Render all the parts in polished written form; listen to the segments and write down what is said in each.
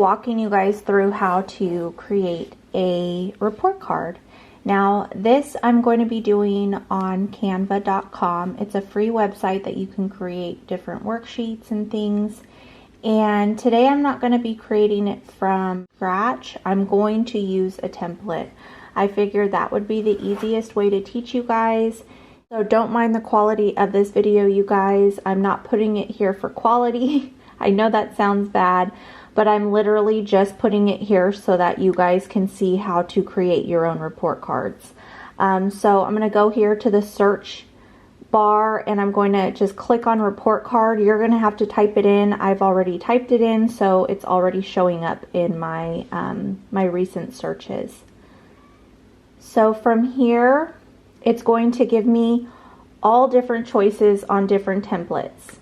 walking you guys through how to create a report card. Now this I'm going to be doing on canva.com. It's a free website that you can create different worksheets and things. And today I'm not going to be creating it from scratch. I'm going to use a template. I figured that would be the easiest way to teach you guys. So don't mind the quality of this video, you guys. I'm not putting it here for quality. I know that sounds bad, but I'm literally just putting it here so that you guys can see how to create your own report cards. So I'm going to go here to the search bar and I'm going to just click on report card. You're going to have to type it in. I've already typed it in, so it's already showing up in my my recent searches. So from here, it's going to give me all different choices on different templates.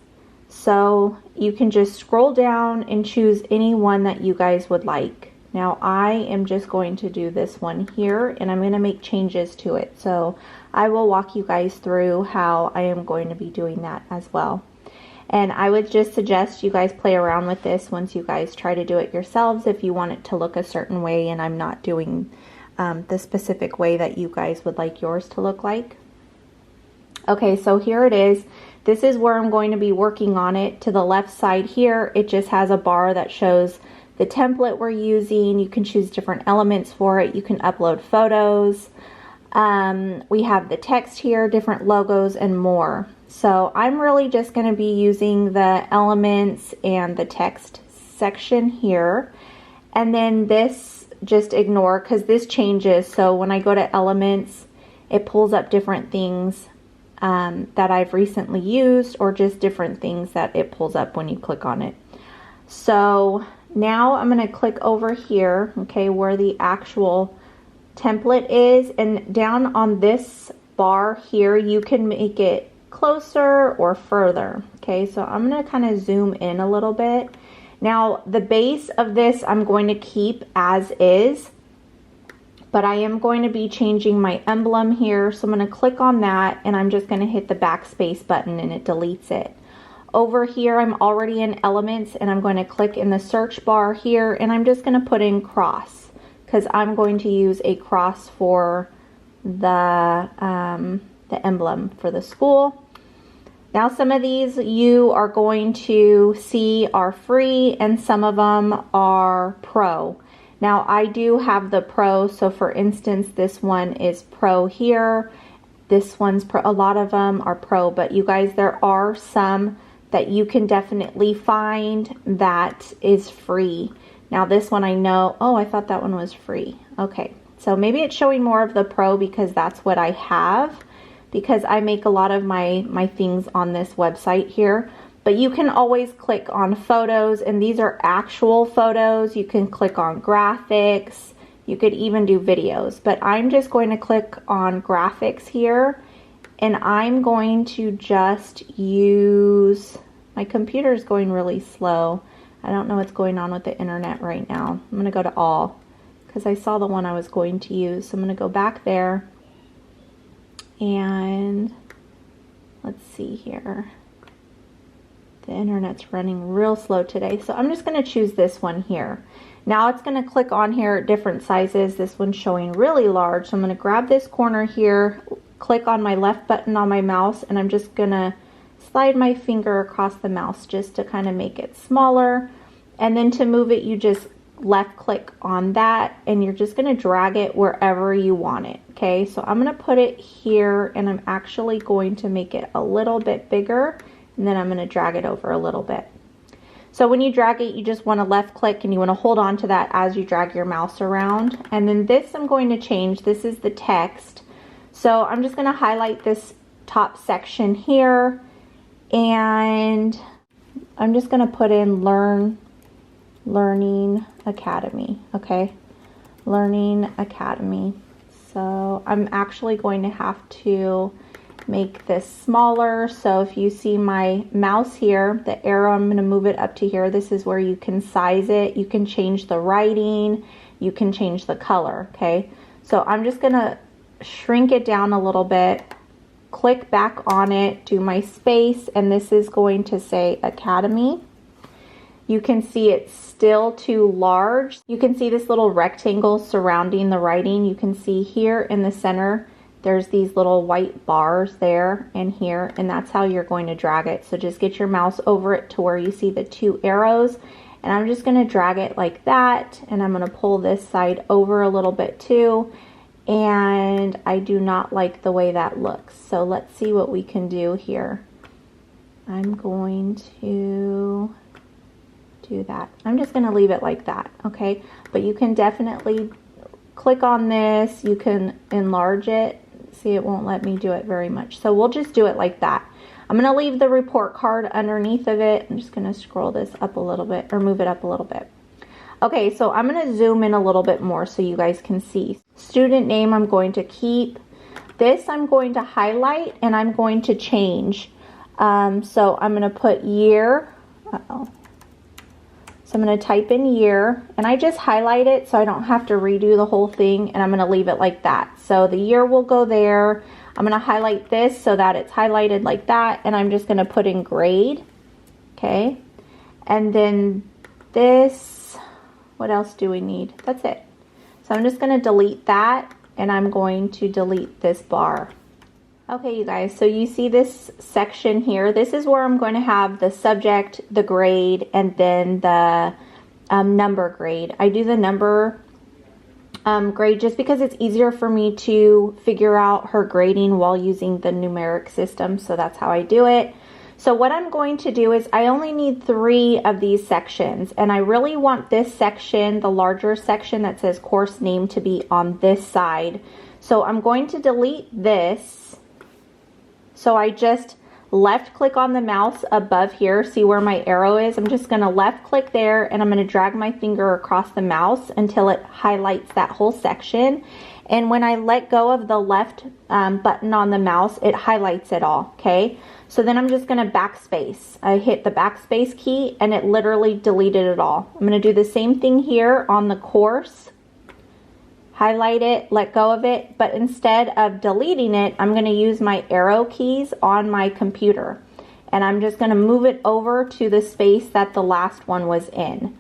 So you can just scroll down and choose any one that you guys would like. Now I am just going to do this one here and I'm going to make changes to it. So I will walk you guys through how I am going to be doing that as well. And I would just suggest you guys play around with this once you guys try to do it yourselves if you want it to look a certain way and I'm not doing the specific way that you guys would like yours to look like. Okay, so here it is. This is where I'm going to be working on it. To the left side here, it just has a bar that shows the template we're using. You can choose different elements for it. You can upload photos. We have the text here, different logos, and more. So I'm really just going to be using the elements and the text section here. And then this, just ignore because this changes. So when I go to elements, it pulls up different things that I've recently used, or just different things that it pulls up when you click on it. So now I'm going to click over here, okay, where the actual template is, and down on this bar here you can make it closer or further. Okay, so I'm going to kind of zoom in a little bit. Now the base of this I'm going to keep as is, but I am going to be changing my emblem here. So I'm going to click on that and I'm just going to hit the backspace button and it deletes it. Over here I'm already in elements and I'm going to click in the search bar here and I'm just going to put in cross because I'm going to use a cross for the emblem for the school. Now some of these you are going to see are free and some of them are pro. Now I do have the pro, so for instance this one is pro here, this one's pro, a lot of them are pro, but you guys, there are some that you can definitely find that is free. Now this one I know, oh, I thought that one was free. Okay, so maybe it's showing more of the pro because that's what I have, because I make a lot of my things on this website here. But you can always click on photos, and these are actual photos. You can click on graphics. You could even do videos, but I'm just going to click on graphics here, and I'm going to just use, my computer is going really slow. I don't know what's going on with the internet right now. I'm going to go to all because I saw the one I was going to use. So I'm going to go back there and let's see here. The internet's running real slow today. So I'm just going to choose this one here. Now it's going to click on here at different sizes. This one's showing really large. So I'm going to grab this corner here, click on my left button on my mouse, and I'm just going to slide my finger across the mouse just to kind of make it smaller. And then to move it, you just left click on that and you're just going to drag it wherever you want it. Okay, so I'm going to put it here and I'm actually going to make it a little bit bigger. And then I'm going to drag it over a little bit. So when you drag it, you just want to left click and you want to hold on to that as you drag your mouse around. And then this I'm going to change. This is the text. So I'm just going to highlight this top section here. And I'm just going to put in Learning Academy. Okay, Learning Academy. So I'm actually going to have to make this smaller. So if you see my mouse here, the arrow, I'm going to move it up to here. This is where you can size it. You can change the writing. You can change the color. Okay, so I'm just going to shrink it down a little bit, click back on it, do my space, and this is going to say Academy. you can see it's still too large. You can see this little rectangle surrounding the writing. You can see here in the center, there's these little white bars there and here, and that's how you're going to drag it. So just get your mouse over it to where you see the 2 arrows, and I'm just going to drag it like that, and I'm going to pull this side over a little bit too, and I do not like the way that looks. So let's see what we can do here. I'm going to do that. I'm just going to leave it like that, okay? But you can definitely click on this, you can enlarge it. See, it won't let me do it very much. So we'll just do it like that. I'm going to leave the report card underneath of it. I'm just going to scroll this up a little bit, or move it up a little bit. Okay, so I'm going to zoom in a little bit more so you guys can see. Student name I'm going to keep. This I'm going to highlight and I'm going to change. So I'm going to put year. So I'm going to type in year, and I just highlight it so I don't have to redo the whole thing, and I'm going to leave it like that. So the year will go there. I'm going to highlight this so that it's highlighted like that, and I'm just going to put in grade. Okay. And then this, what else do we need? That's it. So I'm just going to delete that, and I'm going to delete this bar. Okay, you guys, so you see this section here. This is where I'm going to have the subject, the grade, and then the number grade. I do the number grade just because it's easier for me to figure out her grading while using the numeric system. So that's how I do it. So what I'm going to do is I only need 3 of these sections, and I really want this section, the larger section that says course name, to be on this side. So I'm going to delete this. So I just left click on the mouse above here. See where my arrow is? I'm just going to left click there, and I'm going to drag my finger across the mouse until it highlights that whole section. And when I let go of the left button on the mouse, it highlights it all. Okay. So then I'm just going to backspace. I hit the backspace key and it literally deleted it all. I'm going to do the same thing here on the course. Highlight it, let go of it, but instead of deleting it, I'm going to use my arrow keys on my computer, and I'm just going to move it over to the space that the last one was in.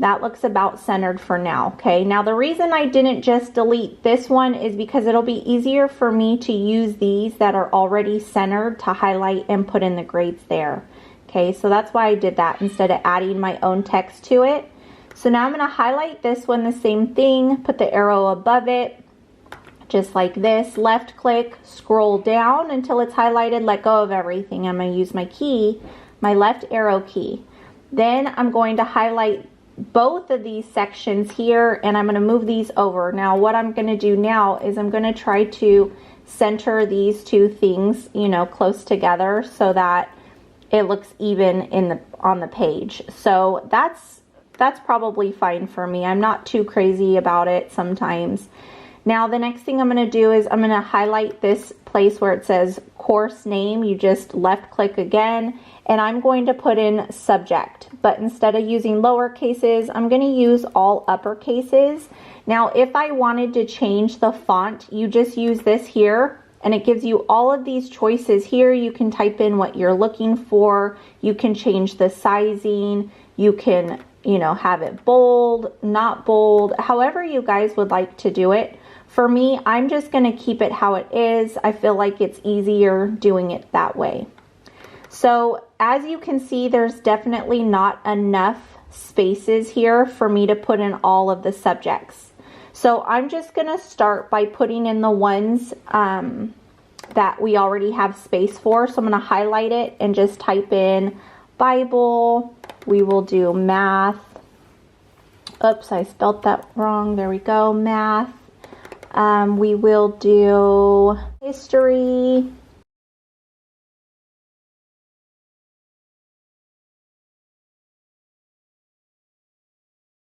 That looks about centered for now. Okay, now the reason I didn't just delete this one is because it'll be easier for me to use these that are already centered to highlight and put in the grades there. Okay, so that's why I did that instead of adding my own text to it. So now I'm going to highlight this one, the same thing, put the arrow above it, just like this, left click, scroll down until it's highlighted, let go of everything. I'm going to use my key, my left arrow key. Then I'm going to highlight both of these sections here, and I'm going to move these over. Now what I'm going to do now is I'm going to try to center these 2 things, you know, close together so that it looks even on the page. So that's probably fine for me. I'm not too crazy about it sometimes. Now the next thing I'm going to do is I'm going to highlight this place where it says course name. You just left click again, and I'm going to put in subject, but instead of using lower cases, I'm going to use all upper cases. Now if I wanted to change the font, you just use this here, and it gives you all of these choices here. You can type in what you're looking for. You can change the sizing. You can, you know, have it bold, not bold, however you guys would like to do it. For me, I'm just going to keep it how it is. I feel like it's easier doing it that way. So as you can see, there's definitely not enough spaces here for me to put in all of the subjects. So I'm just going to start by putting in the ones that we already have space for. So I'm going to highlight it and just type in Bible. We will do math. Oops, I spelled that wrong. There we go, math. We will do history.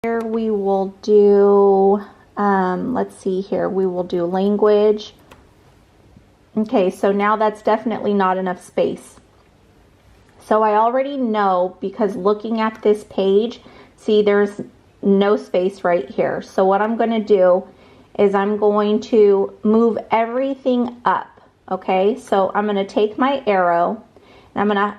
Here we will do, let's see here, we will do language. Okay, so now that's definitely not enough space. So I already know, because looking at this page, see there's no space right here. So what I'm going to do is I'm going to move everything up. Okay, so I'm going to take my arrow and I'm going to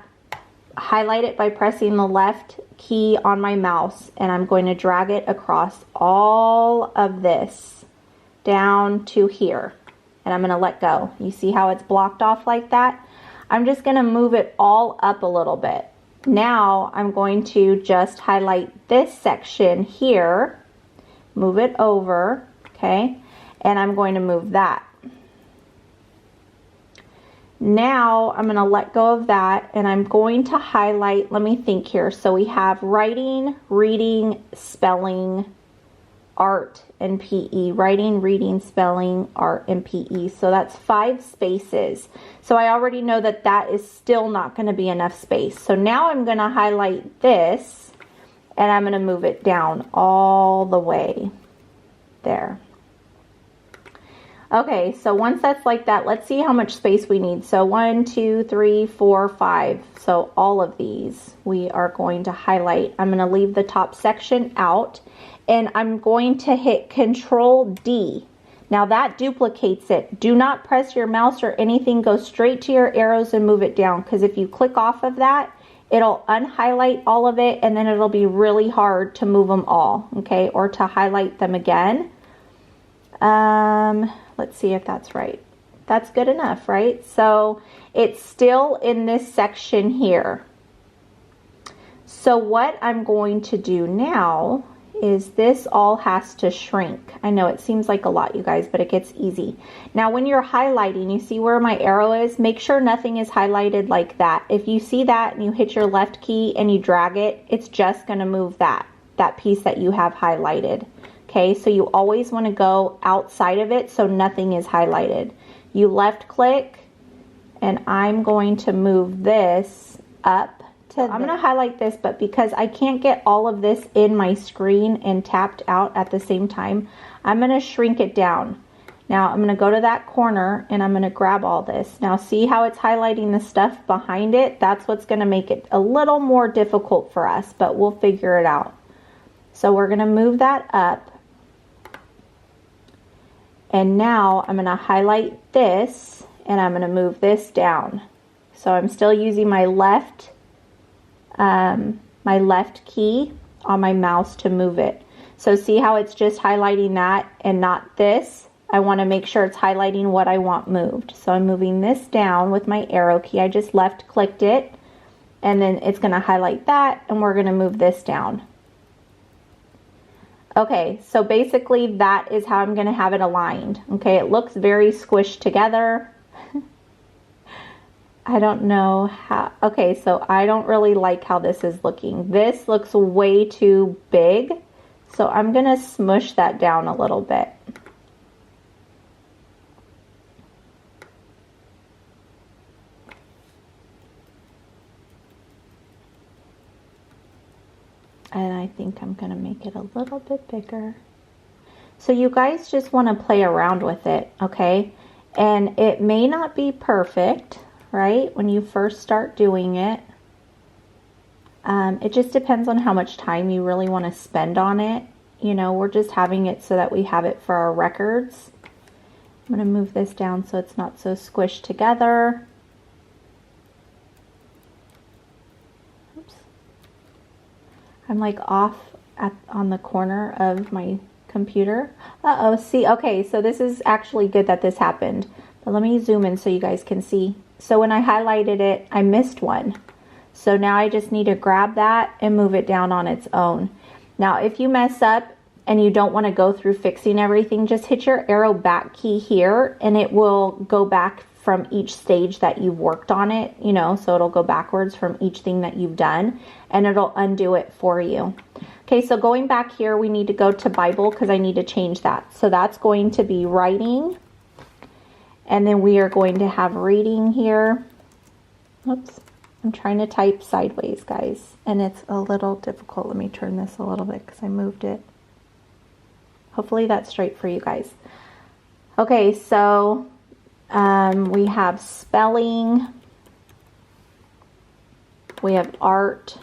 highlight it by pressing the left key on my mouse, and I'm going to drag it across all of this down to here, and I'm going to let go. You see how it's blocked off like that? I'm just going to move it all up a little bit. Now I'm going to just highlight this section here, move it over, okay, and I'm going to move that. Now I'm going to let go of that, and I'm going to highlight, let me think here. So we have writing, reading, spelling, art, and PE. Writing, reading, spelling, art, and PE. So that's 5 spaces. So I already know that that is still not going to be enough space. So now I'm going to highlight this, and I'm going to move it down all the way there. Okay, so once that's like that, let's see how much space we need. So 1, 2, 3, 4, 5. So all of these we are going to highlight. I'm going to leave the top section out, and I'm going to hit Control D. Now that duplicates it. Do not press your mouse or anything. Go straight to your arrows and move it down, because if you click off of that, it'll unhighlight all of it, and then it'll be really hard to move them all, okay, or to highlight them again. Let's see if that's right. That's good enough, right? So it's still in this section here. So what I'm going to do now is this all has to shrink. I know it seems like a lot, you guys, but it gets easy. Now when you're highlighting, you see where my arrow is? Make sure nothing is highlighted like that. If you see that and you hit your left key and you drag it, it's just going to move that piece that you have highlighted. Okay, so you always want to go outside of it so nothing is highlighted. You left click, and I'm going to move this up to I'm going to highlight this, but because I can't get all of this in my screen and tapped out at the same time, I'm going to shrink it down. Now I'm going to go to that corner, and I'm going to grab all this. Now see how it's highlighting the stuff behind it? That's what's going to make it a little more difficult for us, but we'll figure it out. So we're going to move that up. And now I'm going to highlight this, and I'm going to move this down. So I'm still using my left key on my mouse to move it. So see how it's just highlighting that and not this? I want to make sure it's highlighting what I want moved. So I'm moving this down with my arrow key. I just left clicked it, and then it's going to highlight that, and we're going to move this down. Okay, so basically that is how I'm going to have it aligned. Okay, it looks very squished together. I don't know how. Okay, so I don't really like how this is looking. This looks way too big, so I'm going to smush that down a little bit. And I think I'm going to make it a little bit bigger. So you guys just want to play around with it, okay? And it may not be perfect, right, when you first start doing it. It just depends on how much time you really want to spend on it. You know, we're just having it so that we have it for our records. I'm going to move this down so it's not so squished together. I'm like off on the corner of my computer. Uh-oh, see, okay, so this is actually good that this happened. But let me zoom in so you guys can see. So when I highlighted it, I missed one. So now I just need to grab that and move it down on its own. Now, if you mess up and you don't want to go through fixing everything, just hit your arrow back key here, and it will go back from each stage that you've worked on it, you know, so it'll go backwards from each thing that you've done, and it'll undo it for you. Okay, so going back here, we need to go to Bible because I need to change that. So that's going to be writing, and then we are going to have reading here. Oops, I'm trying to type sideways, guys, and it's a little difficult. Let me turn this a little bit because I moved it. Hopefully that's straight for you guys. Okay, so we have spelling, we have art,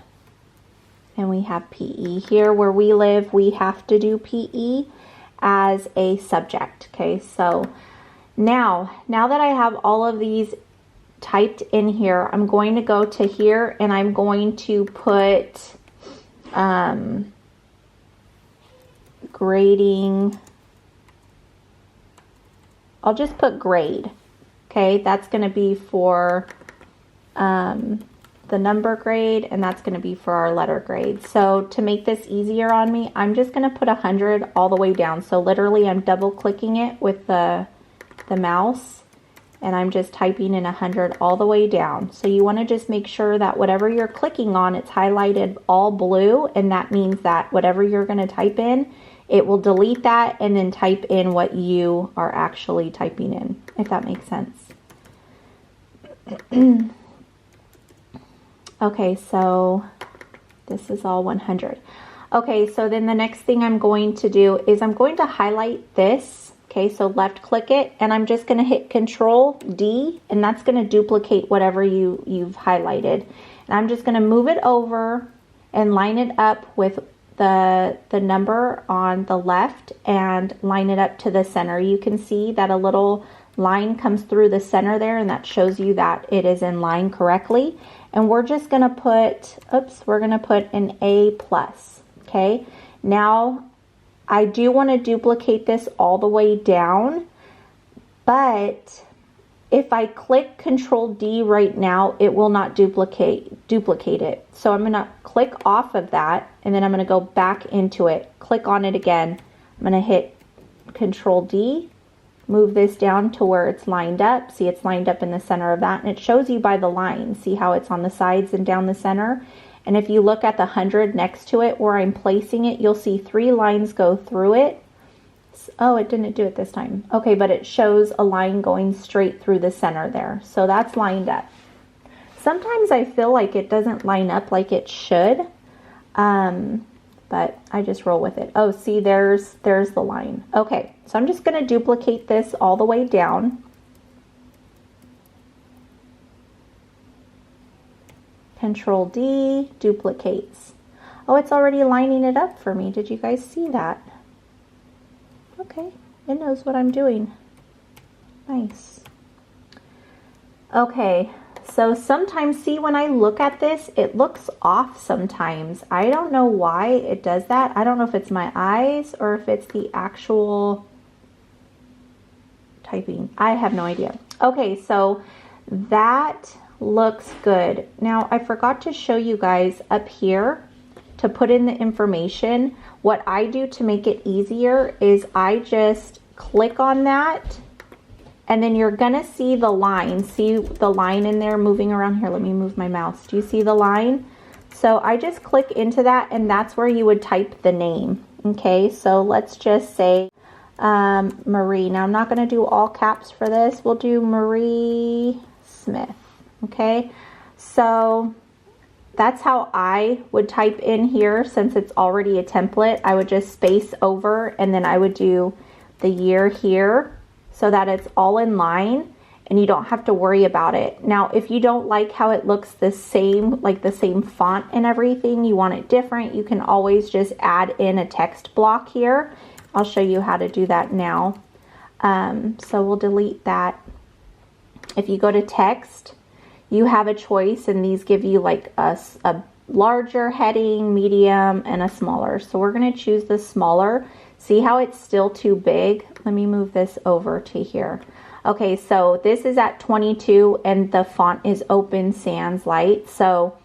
and we have PE. Here where we live, we have to do PE as a subject. Okay, so now that I have all of these typed in here, I'm going to go to here and I'm going to put grading. I'll just put grade. Okay, that's going to be for the number grade, and that's going to be for our letter grade. So to make this easier on me, I'm just going to put 100 all the way down. So literally I'm double clicking it with the mouse, and I'm just typing in 100 all the way down. So you want to just make sure that whatever you're clicking on, it's highlighted all blue, and that means that whatever you're going to type in, it will delete that and then type in what you are actually typing in, if that makes sense. Okay, so this is all 100. Okay, so then the next thing I'm going to do is I'm going to highlight this. Okay, so left click it, and I'm just going to hit Control D, and that's going to duplicate whatever you've highlighted. And I'm just going to move it over and line it up with the number on the left and line it up to the center. You can see that a little line comes through the center there, and that shows you that it is in line correctly. And we're just going to put, we're going to put an A+. Okay, now I do want to duplicate this all the way down, but if I click Control D right now, it will not duplicate it. So I'm going to click off of that, and then I'm going to go back into it, click on it again. I'm going to hit Control D, move this down to where it's lined up. See, it's lined up in the center of that, and it shows you by the line. See how it's on the sides and down the center? And if you look at the 100 next to it where I'm placing it, you'll see 3 lines go through it. Oh, it didn't do it this time. Okay, but it shows a line going straight through the center there. So that's lined up. Sometimes I feel like it doesn't line up like it should, but I just roll with it. Oh, see, there's the line. Okay, so I'm just going to duplicate this all the way down. Control D, duplicates. Oh, it's already lining it up for me. Did you guys see that? Okay, it knows what I'm doing. Nice. Okay, so sometimes, see, when I look at this, it looks off sometimes. I don't know why it does that. I don't know if it's my eyes or if it's the actual typing. I have no idea. Okay, so that looks good. Now, I forgot to show you guys up here to put in the information. What I do to make it easier is I just click on that, and then you're gonna see the line. See the line in there moving around here? Let me move my mouse. Do you see the line? So I just click into that, and that's where you would type the name. Okay, so let's just say Marie. Now, I'm not gonna do all caps for this. We'll do Marie Smith. Okay, so that's how I would type in here. Since it's already a template, I would just space over, and then I would do the year here so that it's all in line and you don't have to worry about it. Now, if you don't like how it looks the same, like the same font and everything, you want it different, you can always just add in a text block here. I'll show you how to do that now. So we'll delete that. If you go to text, you have a choice, and these give you like a larger heading, medium, and a smaller. So we're going to choose the smaller. See how it's still too big? Let me move this over to here. Okay, so this is at 22, and the font is Open Sans Light. So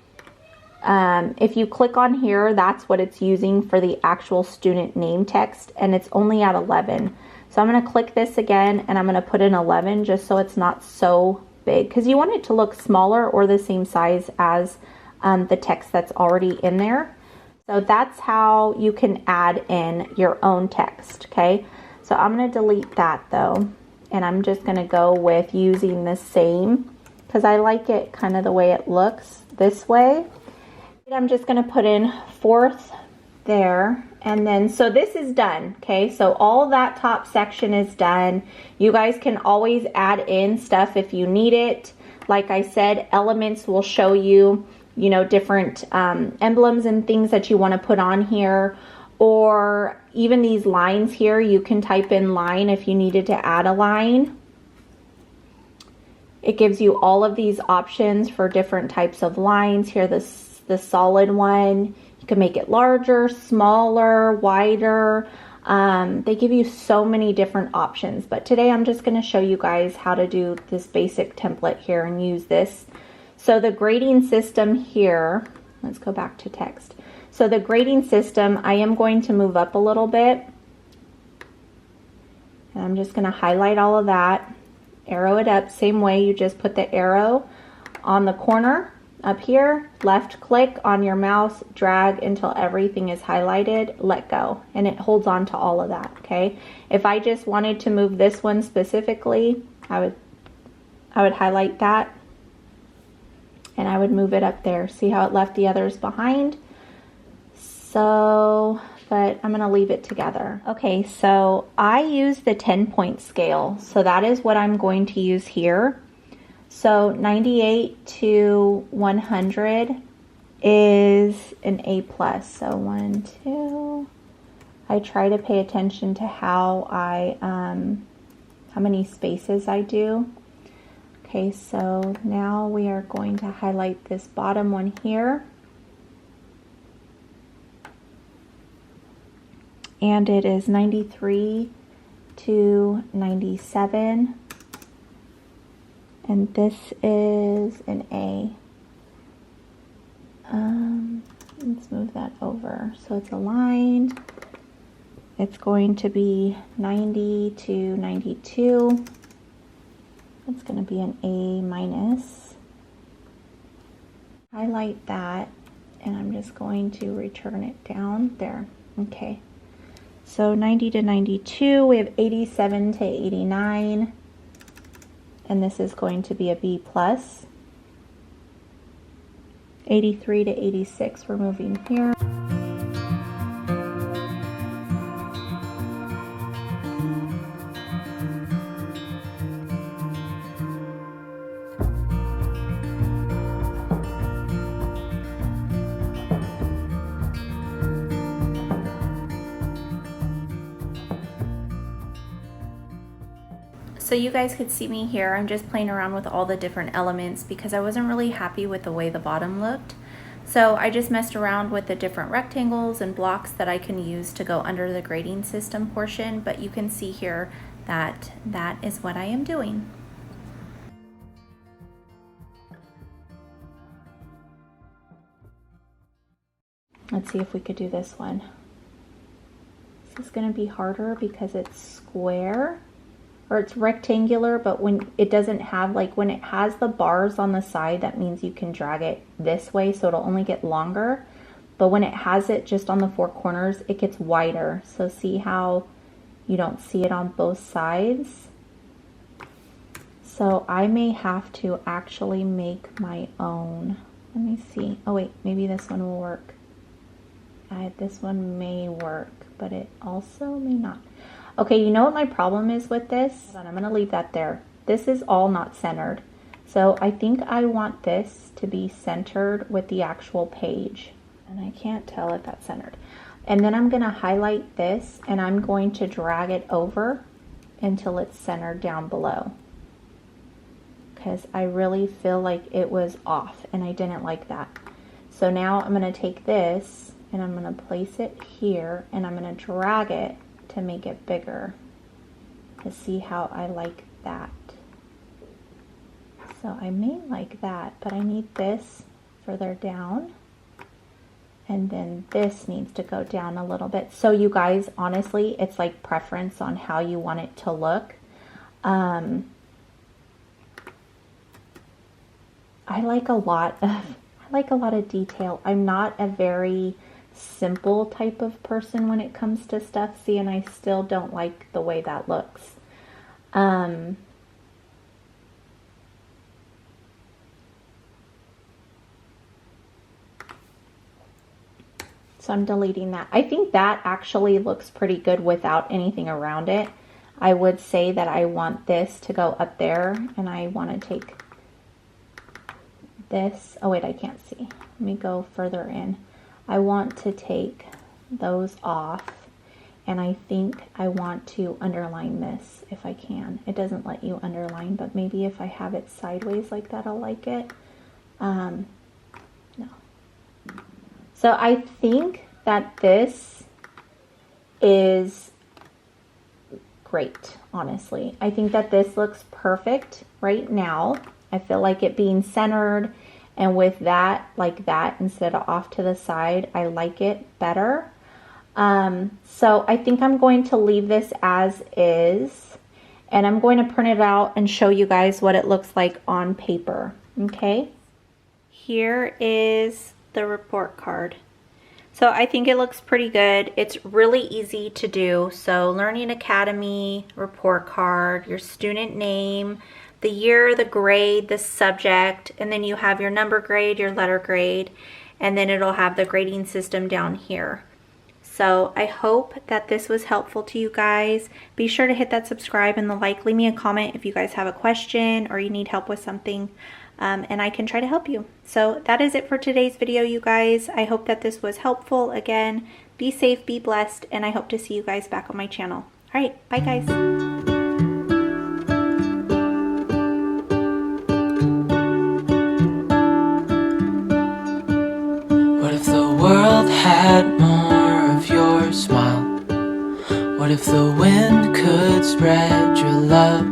if you click on here, that's what it's using for the actual student name text, and it's only at 11. So I'm going to click this again, and I'm going to put in 11 just so it's not so big, because you want it to look smaller or the same size as the text that's already in there. So that's how you can add in your own text. Okay, so I'm going to delete that though, and I'm just going to go with using the same because I like it kind of the way it looks this way. I'm just going to put in 4th there, and then so this is done. Okay, so all that top section is done. You guys can always add in stuff if you need it. Like I said, elements will show you, you know, different emblems and things that you want to put on here, or even these lines here, you can type in line if you needed to add a line. It gives you all of these options for different types of lines. Here, the solid one, you can make it larger, smaller, wider. They give you so many different options, but today I'm just going to show you guys how to do this basic template here and use this. So the grading system here, let's go back to text. So the grading system, I am going to move up a little bit. And I'm just going to highlight all of that, arrow it up, same way you just put the arrow on the corner up here, left click on your mouse, drag until everything is highlighted, let go, and it holds on to all of that, okay? If I just wanted to move this one specifically, I would highlight that and I would move it up there. See how it left the others behind? So, but I'm gonna leave it together. Okay, so I use the 10-point scale. So that is what I'm going to use here. So 98 to 100 is an A+. So 1, 2, I try to pay attention to how many spaces I do. Okay, so now we are going to highlight this bottom one here. And it is 93 to 97. And this is an A. Let's move that over. So it's aligned. It's going to be 90 to 92. It's going to be an A-. Highlight that, and I'm just going to return it down there. Okay. So 90 to 92, we have 87 to 89, and this is going to be a B+. 83 to 86, we're moving here. So you guys could see me here. I'm just playing around with all the different elements because I wasn't really happy with the way the bottom looked. So I just messed around with the different rectangles and blocks that I can use to go under the grading system portion, but you can see here that that is what I am doing. Let's see if we could do this one. This is going to be harder because it's square. Or it's rectangular, but when it doesn't have, like when it has the bars on the side, that means you can drag it this way, so it'll only get longer. But when it has it just on the four corners, it gets wider. So see how you don't see it on both sides? So I may have to actually make my own. Let me see. Oh wait, maybe this one will work. This one may work, but it also may not. Okay, you know what my problem is with this? I'm gonna leave that there. This is all not centered. So I think I want this to be centered with the actual page. And I can't tell if that's centered. And then I'm gonna highlight this and I'm going to drag it over until it's centered down below. Because I really feel like it was off and I didn't like that. So now I'm gonna take this and I'm gonna place it here and I'm gonna drag it to make it bigger, to see how I like that. So I may like that, but I need this further down, and then this needs to go down a little bit. So you guys, honestly, it's like preference on how you want it to look. I like a lot of detail. I'm not a very simple type of person when it comes to stuff. See, and I still don't like the way that looks. So I'm deleting that. I think that actually looks pretty good without anything around it. I would say that I want this to go up there, and I want to take this. Oh wait, I can't see. Let me go further in. I want to take those off, and I think I want to underline this if I can. It doesn't let you underline, but maybe if I have it sideways like that, I'll like it. No. So I think that this is great, honestly. I think that this looks perfect right now. I feel like it being centered, and with that, like that, instead of off to the side, I like it better. So I think I'm going to leave this as is, and I'm going to print it out and show you guys what it looks like on paper. Okay, here is the report card. So I think it looks pretty good. It's really easy to do. So Learning Academy report card, your student name, the year, the grade, the subject, and then you have your number grade, your letter grade, and then it'll have the grading system down here. So I hope that this was helpful to you guys. Be sure to hit that subscribe and the like. Leave me a comment if you guys have a question or you need help with something, and I can try to help you. So that is it for today's video, you guys. I hope that this was helpful. Again, be safe, be blessed, and I hope to see you guys back on my channel. All right, bye guys. What if the world had more of your smile? What if the wind could spread your love?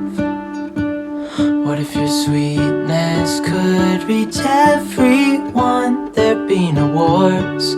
What if your sweetness could reach everyone? There'd be no wars,